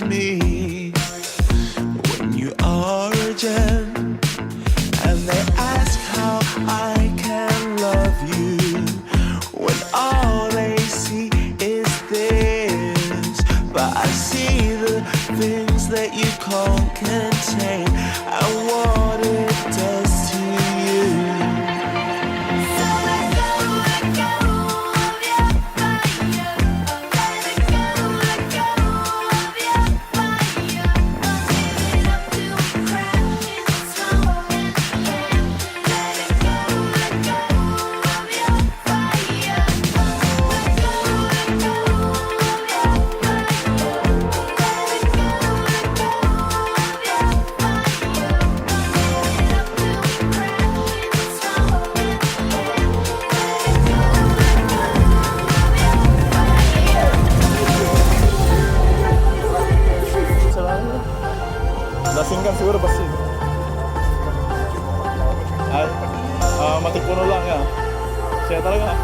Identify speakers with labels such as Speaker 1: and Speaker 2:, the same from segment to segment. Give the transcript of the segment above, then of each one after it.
Speaker 1: me when you are a gem, and they ask how I can love you when all they see is this. But I see the things that you can't contain and what it does to you.
Speaker 2: Lasing kan siguro basta ay matipuno lang ya siya talaga.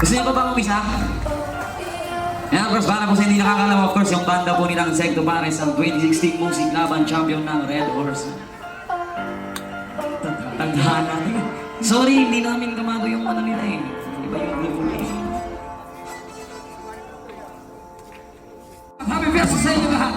Speaker 3: Gusto niyo pa bang umisa? Yan, of course, para po sa hindi nakakalam, of course, yung banda po nilang Insecto Pares, ang 2016 Music Laban Champion ng Red Horse. Tandaan natin. Sorry, hindi namin kamado yung ano nila eh. Iba yung level eh. Happy birthday sa inyo lahat!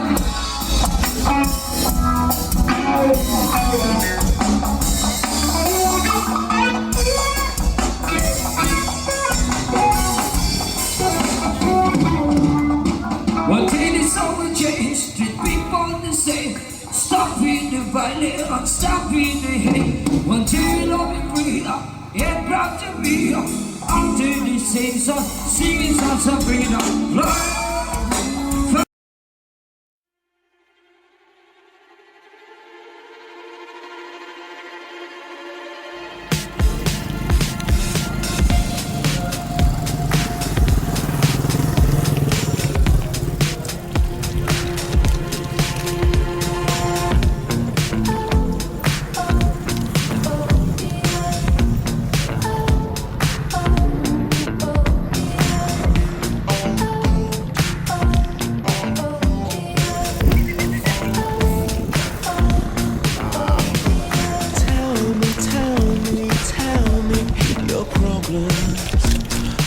Speaker 4: One day this all will change, treat people the same. Stop being divided and stop being the hate. One day we'll all be free, and proud to be after the same song, singing songs of freedom.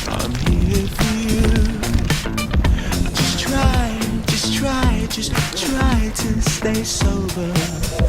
Speaker 1: I'm here for you. Just try to stay sober.